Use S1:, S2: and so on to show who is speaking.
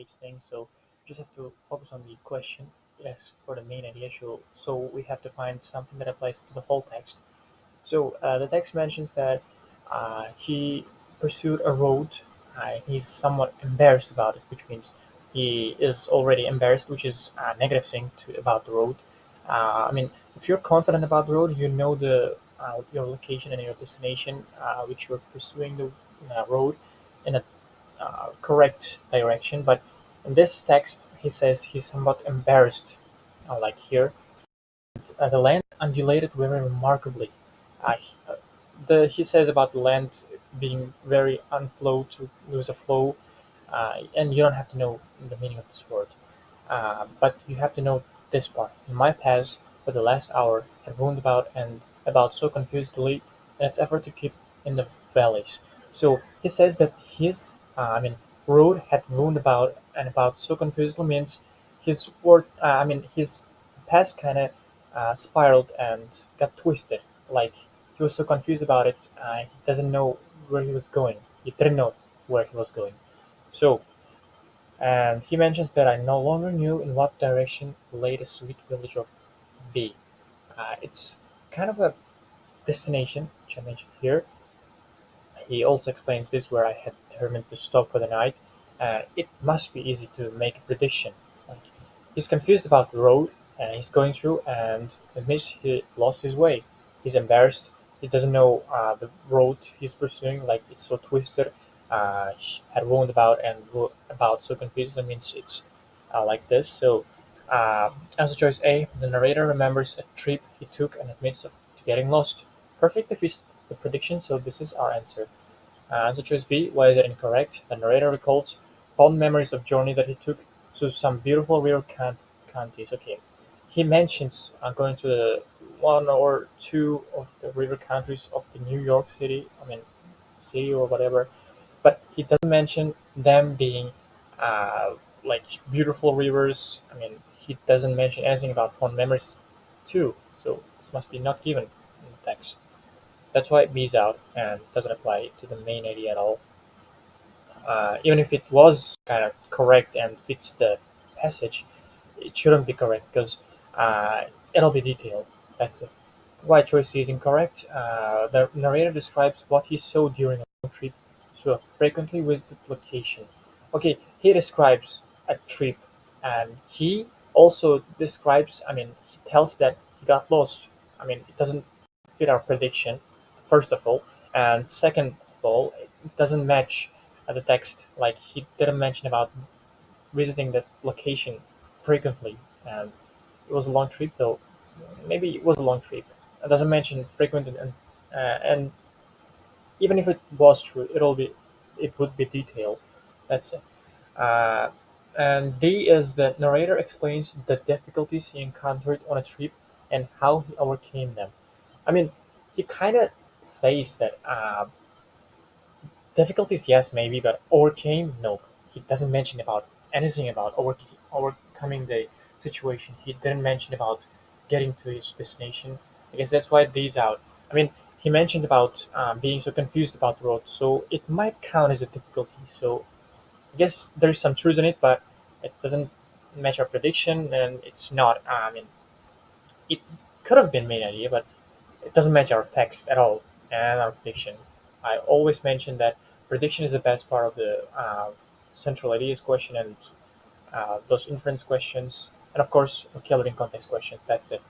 S1: these things, so just have to focus on the question. Yes, for the main idea. So we have to find something that applies to the whole text. So the text mentions that he pursued a road. He's somewhat embarrassed about it, which means he is already embarrassed, which is a negative thing about the road. I mean, if you're confident about the road, you know your location and your destination, which you're pursuing the road in a correct direction. But in this text, he says he's somewhat embarrassed, like here. The land undulated very remarkably. Uh, he says about the land being very unflow to lose a flow, and you don't have to know the meaning of this word, but you have to know this part. In my past, for the last hour, had roamed about and about so confusedly in its effort to keep in the valleys. So he says that road had roamed about and about so confusedly means his past kind of spiraled and got twisted. Like he was so confused about it, he doesn't know where he was going. He didn't know where he was going. So, and he mentions that I no longer knew in what direction lay the sweet village of B. It's kind of a destination, which I mentioned here. He also explains this where I had determined to stop for the night. It must be easy to make a prediction. Like, he's confused about the road he's going through and admits he lost his way. He's embarrassed. He doesn't know the road he's pursuing. Like it's so twisted. He had roamed about and about so confused. That means it's like this. So answer choice A. The narrator remembers a trip he took and admits to getting lost. Perfectly fits the prediction. So this is our answer. Answer choice B. Why is it incorrect? The narrator recalls fond memories of journey that he took to some beautiful river counties. Okay, he mentions going to the one or two of the river countries of the New York City. I mean, city or whatever, but he doesn't mention them being uh, like beautiful rivers. I mean, he doesn't mention anything about fond memories too. So this must be not given in the text. That's why it B's out and doesn't apply to the main idea at all. Even if it was kind of correct and fits the passage, it shouldn't be correct because uh, it'll be detailed. That's it. Why choice C is incorrect. The narrator describes what he saw during a long trip to a frequently visited location. Okay, he describes a trip and he also describes, I mean, he tells that he got lost. I mean, it doesn't fit our prediction, first of all. And second of all, it doesn't match the text. Like, he didn't mention about visiting that location frequently. And it was a long trip, though. Maybe it was a long trip. It doesn't mention frequent, and even if it was true, it would be detailed. That's it. Uh, and D is the narrator explains the difficulties he encountered on a trip and how he overcame them. I mean, he kind of says that difficulties, yes, maybe, but overcame, no. He doesn't mention about anything about overcoming the situation. He didn't mention about getting to his destination. I guess that's why these out. I mean, he mentioned about being so confused about the road, so it might count as a difficulty. So I guess there's some truth in it, but it doesn't match our prediction, and it's not. I mean, it could have been main idea, but it doesn't match our text at all and our prediction. I always mention that prediction is the best part of the central ideas question and those inference questions, and of course vocabulary and context questions. That's it.